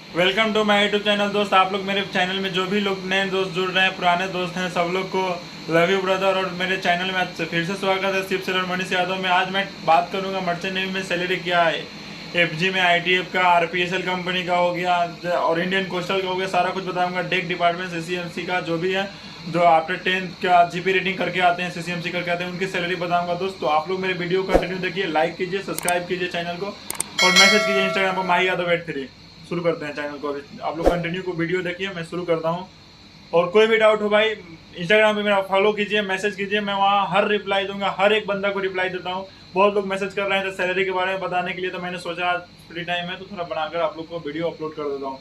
Welcome to my YouTube channel. दोस्त, आप लोग मेरे चैनल में जो भी लोग नए दोस्त जुड़ रहे हैं, पुराने दोस्त हैं, सब लोग को लव यू ब्रदर। और मेरे चैनल में आज फिर से स्वागत है शिव सेलर मनीष यादव में। आज मैं बात करूंगा मर्चेंट नेवी में सैलरी क्या है, एफजी में आईटीएफ का, आरपीएसएल कंपनी का हो गया और इंडियन कोस्टल का हो गया, सारा कुछ बताऊंगा। डेक डिपार्टमेंट सीसीएमसी का जो भी है, जो आफ्टर 10th का जीपी रेटिंग करके आते हैं, सीसीएमसी करके आते हैं, उनकी सैलरी बताऊंगा। दोस्तों, आप लोग मेरे वीडियो को कंटिन्यू देखिए, लाइक कीजिए, सब्सक्राइब कीजिए चैनल को और मैसेज कीजिए इंस्टाग्राम पर माही यादव 83। शुरू करते हैं चैनल को। अभी आप लोग कंटिन्यू को वीडियो देखिए, मैं शुरू करता हूँ। और कोई भी डाउट हो भाई, इंस्टाग्राम पे मेरा फॉलो कीजिए, मैसेज कीजिए, मैं वहाँ हर रिप्लाई दूंगा, हर एक बंदा को रिप्लाई देता हूँ। बहुत लोग मैसेज कर रहे हैं तो सैलरी के बारे में बताने के लिए, तो मैंने सोचा आज फ्री टाइम है तो थोड़ा बनाकर आप लोग को वीडियो अपलोड कर देता हूँ।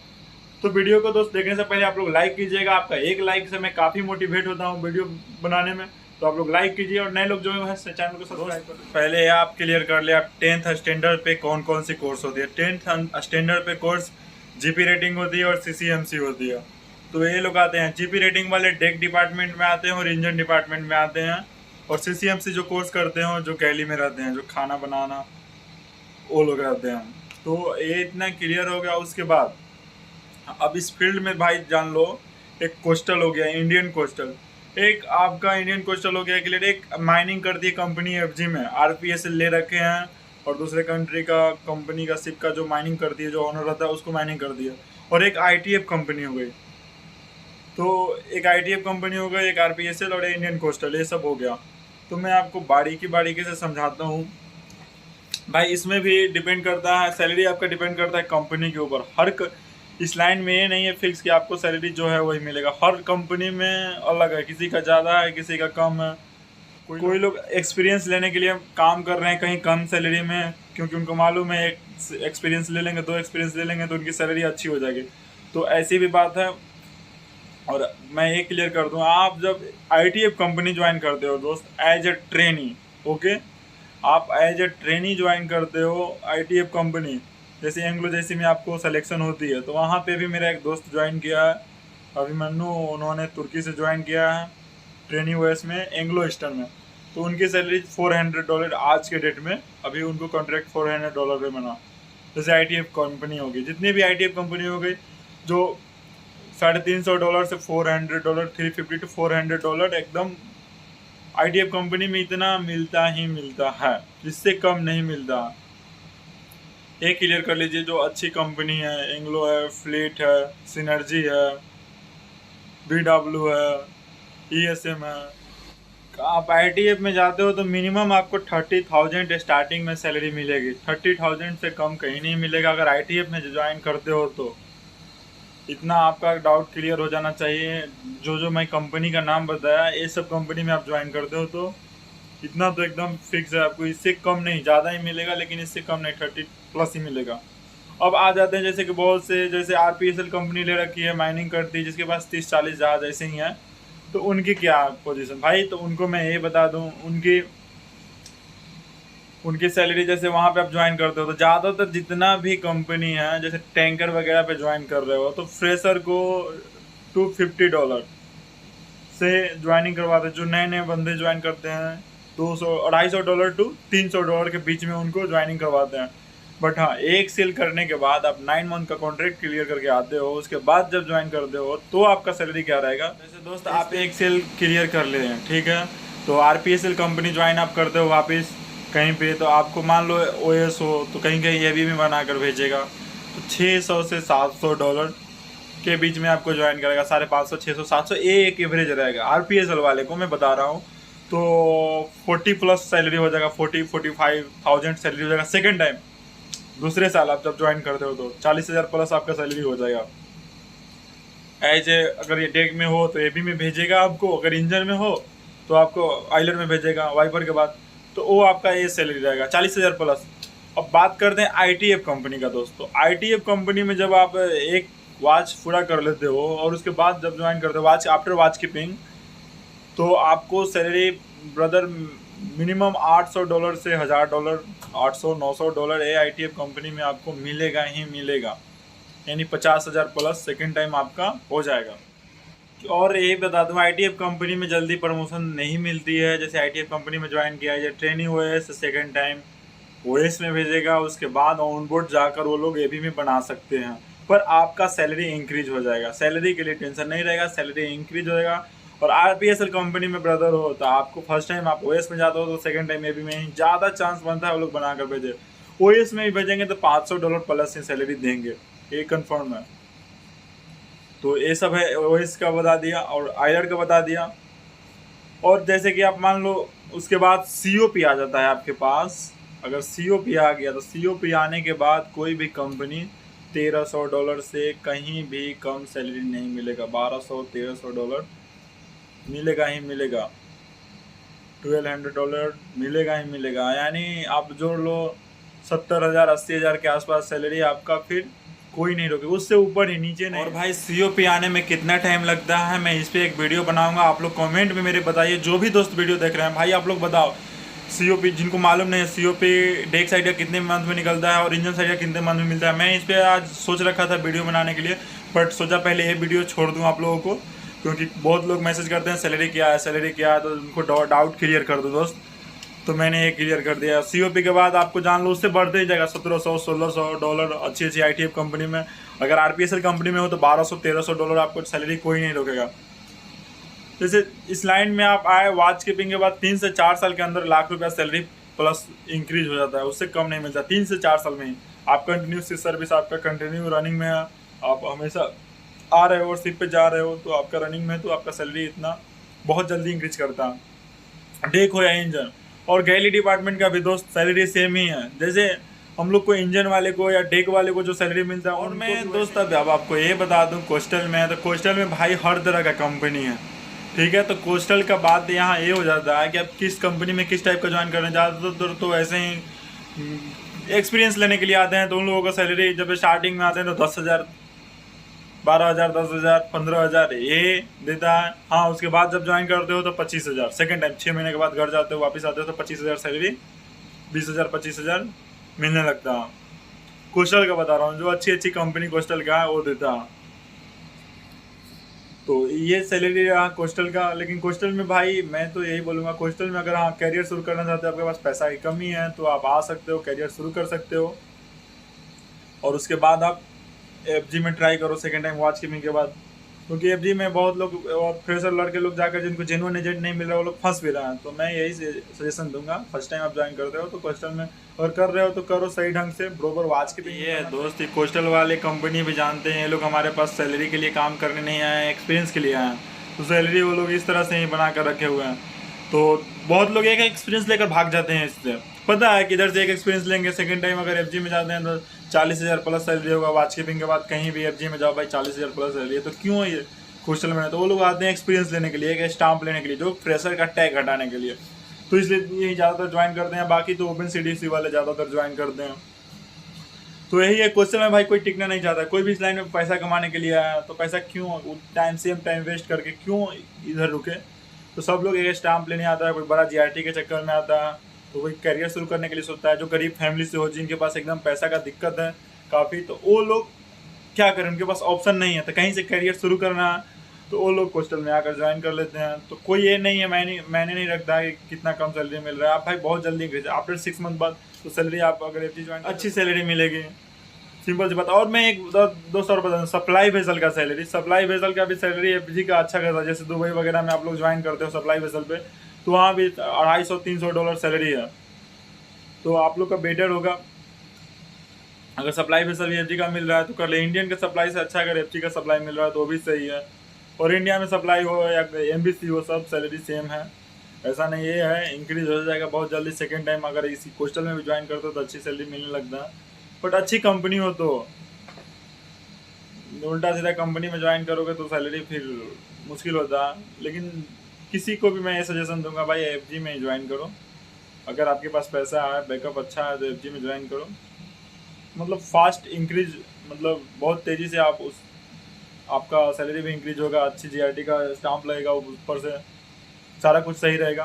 तो वीडियो को दोस्त देखने से पहले आप लोग लाइक कीजिएगा। आपका एक लाइक से मैं काफ़ी मोटिवेट होता हूँ वीडियो बनाने में। तो आप लोग लाइक कीजिए और नए लोग जो है चैनल को सब्सक्राइब कर। पहले आप क्लियर कर ले, आप 10th स्टैंडर्ड पे कौन कौन सी कोर्स होती है। 10th स्टैंडर्ड पे कोर्स जीपी रेटिंग होती है और सीसीएमसी होती है। तो ये लोग आते हैं जीपी रेटिंग वाले डेक डिपार्टमेंट में आते हैं और इंजन डिपार्टमेंट में आते हैं। और सीसीएमसी जो कोर्स करते हैं, जो गैली में रहते हैं, जो खाना बनाना, वो लोग रहते हैं। तो ये इतना क्लियर हो गया। उसके बाद अब इस फील्ड में भाई जान लो, एक कोस्टल हो गया, इंडियन कोस्टल, एक आपका इंडियन कोस्टल हो गया क्लियर। एक माइनिंग करती है कंपनी एफजी में, आरपीएसएल ले रखे हैं और दूसरे कंट्री का कंपनी का शिप का जो माइनिंग करती है, जो ऑनर रहता है, उसको माइनिंग कर दिया। और एक आईटीएफ कंपनी हो गई, तो एक आईटीएफ कंपनी हो गई, एक आरपीएसएल और एक इंडियन कोस्टल, ये सब हो गया। तो मैं आपको बारीकी बारीकी से समझाता हूँ भाई। इसमें भी डिपेंड करता है, सैलरी आपका डिपेंड करता है कंपनी के ऊपर। इस लाइन में ये नहीं है फिक्स कि आपको सैलरी जो है वही मिलेगा। हर कंपनी में अलग है, किसी का ज़्यादा है, किसी का कम है। कोई लोग एक्सपीरियंस लेने के लिए काम कर रहे हैं कहीं कम सैलरी में, क्योंकि उनको मालूम है एक एक्सपीरियंस ले लेंगे, दो एक्सपीरियंस ले लेंगे तो उनकी सैलरी अच्छी हो जाएगी। तो ऐसी भी बात है। और मैं ये क्लियर कर दूँ, आप जब आईटीएफ कंपनी ज्वाइन करते हो दोस्त, एज ए ट्रेनी, ओके, आप एज ए ट्रेनी ज्वाइन करते हो आईटीएफ कंपनी, जैसे एंग्लो जैसी में आपको सिलेक्शन होती है। तो वहाँ पे भी मेरा एक दोस्त ज्वाइन किया है, अभिमन्यु, उन्होंने तुर्की से ज्वाइन किया है ट्रेनी ओएस में, एंग्लो ईस्टर्न में। तो उनकी सैलरी $400 आज के डेट में, अभी उनको कॉन्ट्रैक्ट $400 पे बना। जैसे आईटीएफ कंपनी होगी, जितनी भी आईटीएफ कंपनी हो गई, जो $350 से $400, $350 to $400 एकदम आईटीएफ कंपनी में इतना मिलता ही मिलता है, इससे कम नहीं मिलता। ये क्लियर कर लीजिए। जो अच्छी कंपनी है, एंग्लो है, फ्लीट है, सिनर्जी है, बीडब्ल्यू है, ईएसएम है। आप आईटीएफ में जाते हो तो मिनिमम आपको 30,000 स्टार्टिंग में सैलरी मिलेगी। 30,000 से कम कहीं नहीं मिलेगा अगर आईटीएफ में ज्वाइन करते हो तो। इतना आपका डाउट क्लियर हो जाना चाहिए। जो मैं कंपनी का नाम बताया, ये सब कंपनी में आप ज्वाइन करते हो तो इतना तो एकदम फिक्स है, आपको इससे कम नहीं, ज़्यादा ही मिलेगा, लेकिन इससे कम नहीं, 30+ ही मिलेगा। अब आ जाते हैं जैसे कि बहुत से, जैसे आरपीएसएल कंपनी ले रखी है, माइनिंग करती है, जिसके पास 30-40 जहाज ऐसे ही हैं। तो उनकी क्या पोजीशन भाई, तो उनको मैं ये बता दूं, उनकी उनकी सैलरी जैसे वहाँ पे आप ज्वाइन करते हो तो ज़्यादातर जितना भी कंपनी है, जैसे टैंकर वगैरह पे ज्वाइन कर रहे हो, तो फ्रेशर को $250 से ज्वाइनिंग करवाते हैं। जो नए नए बंदे ज्वाइन करते हैं, $200-$250 to $300 के बीच में उनको ज्वाइनिंग करवाते हैं। बट हाँ, एक सेल करने के बाद आप 9 मंथ का कॉन्ट्रैक्ट क्लियर करके आते हो, उसके बाद जब ज्वाइन करते हो तो आपका सैलरी क्या रहेगा। जैसे दोस्त, आप एक सेल क्लियर कर ले हैं, ठीक है, तो आरपीएसएल कंपनी ज्वाइन आप करते हो वापस कहीं पे, तो आपको मान लो ओएस हो तो कहीं कहीं एवी में बना कर भेजेगा, तो $600 से $700 के बीच में आपको ज्वाइन करेगा। 550, 600, 700 एक एवरेज रहेगा आरपीएसएल वाले को मैं बता रहा हूँ। तो 40+ सैलरी हो जाएगा, 40-45,000 सैलरी हो जाएगा सेकेंड टाइम। दूसरे साल आप जब ज्वाइन करते हो तो 40,000+ आपका सैलरी हो जाएगा। एज ए अगर ये डेक में हो तो एबी में भेजेगा आपको, अगर इंजन में हो तो आपको आइलर में भेजेगा वाइपर के बाद। तो वो आपका ये सैलरी रहेगा 40,000+। अब बात करते हैं आईटीएफ कंपनी का दोस्तों। आईटीएफ कंपनी में जब आप एक वॉच पूरा कर लेते हो और उसके बाद जब ज्वाइन करते हो वॉच, आफ्टर वॉच कीपिंग, तो आपको सैलरी ब्रदर मिनिमम $800 से $1,000, $800-900 ये आईटीएफ कंपनी में आपको मिलेगा ही मिलेगा, यानी 50,000+ सेकेंड टाइम आपका हो जाएगा। और ये बता दूँ, आईटीएफ कंपनी में जल्दी प्रमोशन नहीं मिलती है। जैसे आईटीएफ कंपनी में ज्वाइन किया है, training OS second time OS में भेजेगा, उसके बाद ऑन बोर्ड जाकर वो लोग एबी में बना सकते हैं। पर आपका सैलरी इंक्रीज हो जाएगा। सैलरी के लिए टेंशन नहीं रहेगा, सैलरी इंक्रीज हो जाएगा। और RPSL कंपनी में ब्रदर हो तो आपको फर्स्ट टाइम आप OS में जाते हो तो सेकंड टाइम AB में ज़्यादा चांस बनता है वो लोग बना कर भेजे। OS में भी भेजेंगे तो $500 प्लस ही सैलरी देंगे, ये कंफर्म है। तो ये सब है, OS का बता दिया और आयलर का बता दिया। और जैसे कि आप मान लो उसके बाद COP आ जाता है आपके पास। अगर COP आ गया तो COP आने के बाद कोई भी कंपनी $1300 से कहीं भी कम सैलरी नहीं मिलेगा। $1200-1300 मिलेगा ही मिलेगा, $1200 मिलेगा ही मिलेगा। यानी आप जोड़ लो 70,000 80,000 के आसपास सैलरी आपका, फिर कोई नहीं रोकेगा, उससे ऊपर ही नीचे नहीं। और भाई COP आने में कितना टाइम लगता है, मैं इस पर एक वीडियो बनाऊंगा, आप लोग कमेंट में मेरे बताइए। जो भी दोस्त वीडियो देख रहे हैं भाई आप लोग बताओ COP, जिनको मालूम नहीं है COP डेक साइड का कितने मंथ में निकलता है और इंजन साइड का कितने मंथ में मिलता है। मैं इस पर आज सोच रखा था वीडियो बनाने के लिए, बट सोचा पहले ये वीडियो छोड़ दूँ आप लोगों को, क्योंकि बहुत लोग मैसेज करते हैं सैलरी क्या है सैलरी क्या है, तो उनको डाउट क्लियर कर दो दोस्त। तो मैंने ये क्लियर कर दिया। COP के बाद आपको जान लो उससे बढ़ते ही जाएगा $1700-1600 अच्छी अच्छी ITF कंपनी में। अगर RPSL कंपनी में हो तो $1200-1300 आपको सैलरी कोई नहीं रोकेगा। जैसे इस लाइन में आप आए, वॉच कीपिंग के बाद 3 से 4 साल के अंदर ₹1,00,000 सैलरी प्लस इंक्रीज हो जाता है, उससे कम नहीं मिलता। 3 से 4 साल में ही आप कंटिन्यू सर्विस आपका कंटिन्यू रनिंग में है, आप हमेशा आ रहे हो और शिप पे जा रहे हो, तो आपका रनिंग में तो आपका सैलरी इतना बहुत जल्दी इंक्रीज करता है, डेक हो या इंजन। और गैली डिपार्टमेंट का भी दोस्त सैलरी सेम ही है, जैसे हम लोग को इंजन वाले को या डेक वाले को जो सैलरी मिलता है। और मैं दोस्त अब आपको ये बता दूं, कोस्टल में है तो कोस्टल में भाई हर तरह का कंपनी है, ठीक है। तो कोस्टल का बात यहाँ ये हो जाता है कि आप किस कंपनी में किस टाइप का ज्वाइन करना ज़्यादातर तो ऐसे ही एक्सपीरियंस लेने के लिए आते हैं, तो उन लोगों का सैलरी जब स्टार्टिंग में आते हैं तो 10,000 12,000 10,000 15,000 ये देता है। हाँ, उसके बाद जब ज्वाइन करते हो तो 25,000, सेकेंड टाइम 6 महीने के बाद घर जाते हो वापस आते हो तो 25,000 सैलरी 20,000 25,000 मिलने लगता है। कोस्टल का बता रहा हूँ, जो अच्छी अच्छी कंपनी कोस्टल का है वो देता है। तो ये सैलरी रहा कोस्टल का। लेकिन कोस्टल में भाई मैं तो यही बोलूँगा, कोस्टल में अगर हाँ कैरियर शुरू करना चाहते हो, आपके पास पैसा की कमी है तो आप आ सकते हो, कैरियर शुरू कर सकते हो। और उसके बाद आप FG में ट्राई करो सेकेंड टाइम वॉच कीपिंग के बाद, क्योंकि FG में बहुत लोग और फ्रेशर लड़के लोग जाकर जिनको जेन्युइन एजेंट नहीं मिल रहा वो लोग फंस भी रहे हैं। तो मैं यही सजेशन दूंगा, फर्स्ट टाइम आप ज्वाइन करते हो तो कोस्टल में और कर रहे हो तो करो सही ढंग से, बरोबर वॉच कीपिंग। ये दोस्त कोस्टल वाले कंपनी भी जानते हैं ये लोग हमारे पास सैलरी के लिए काम करने नहीं आए, एक्सपीरियंस के लिए आए हैं, तो सैलरी वो लोग इस तरह से ही बना कर रखे हुए हैं। तो बहुत लोग एक एक्सपीरियंस लेकर भाग जाते हैं, इससे पता है कि इधर से एक एक्सपीरियंस लेंगे, सेकंड टाइम अगर FG में जाते हैं तो 40,000 प्लस सैलरी होगा। वॉच कीपिंग के बाद कहीं भी FG में जाओ भाई 40,000 प्लस सैलरी है, तो क्यों ये कोस्टल में? तो वो लोग आते हैं एक्सपीरियंस लेने के लिए, एक स्टाम्प लेने के लिए, जो फ्रेशर का टैग हटाने के लिए, तो इसलिए यही ज़्यादातर ज्वाइन करते हैं। बाकी तो OpenCDC वाले ज़्यादातर ज्वाइन करते हैं। तो यही है, क्वेश्चन में भाई कोई टिकना नहीं चाहता, कोई भी इस लाइन में पैसा कमाने के लिए आया तो पैसा क्यों सेम टाइम वेस्ट करके क्यों इधर रुके। तो सब लोग एक स्टाम्प लेने आता है, कोई बड़ा GRT के चक्कर में आता है, तो कोई करियर शुरू करने के लिए सोचता है। जो गरीब फैमिली से हो, जिनके पास एकदम पैसा का दिक्कत है काफ़ी, तो वो लोग क्या करें, उनके पास ऑप्शन नहीं है, तो कहीं से करियर शुरू करना है तो वो लोग कोस्टल में आकर ज्वाइन कर लेते हैं। तो कोई ये नहीं है, मैंने नहीं रखता है कि कितना कम सैलरी मिल रहा है। आप भाई बहुत जल्दी इंक्रीज, आफ्टर 6 मंथ बाद तो सैलरी आप अगर FG ज्वाइन अच्छी सैलरी मिलेगी, सिंपल सी बात। और मैं एक दोस्त और बता दूँ, सप्लाई वेसल का सैलरी, सप्लाई वेसल का भी सैलरी FG का अच्छा खासा, जैसे दुबई वगैरह में आप लोग ज्वाइन करते हो सप्लाई वेसल पे, तो वहाँ भी $250-300 सैलरी है। तो आप लोग का बेटर होगा अगर सप्लाई वेसल भी FG का मिल रहा है तो कर ले। इंडियन के सप्लाई से अच्छा अगर FG का सप्लाई मिल रहा है तो वो भी सही है। और इंडिया में सप्लाई हो या MBC हो, सब सैलरी सेम है, ऐसा नहीं। ये है इंक्रीज हो जाएगा बहुत जल्दी सेकेंड टाइम अगर इसी कोस्टल में भी ज्वाइन करते हो तो अच्छी सैलरी मिलने लगता है। बट अच्छी कंपनी हो तो, उल्टा सीधा कंपनी में ज्वाइन करोगे तो सैलरी फिर मुश्किल होता है। लेकिन किसी को भी मैं ये सजेशन दूंगा भाई FG में ही ज्वाइन करो, अगर आपके पास पैसा है, बैकअप अच्छा है तो FG में ज्वाइन करो। मतलब फास्ट इंक्रीज, मतलब बहुत तेज़ी से आप आपका सैलरी भी इंक्रीज होगा, अच्छी GRT का स्टाम्प लगेगा ऊपर से, सारा कुछ सही रहेगा।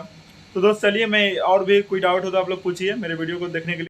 तो दोस्त चलिए, मैं और भी कोई डाउट हो तो आप लोग पूछिए मेरे वीडियो को देखने के लिए।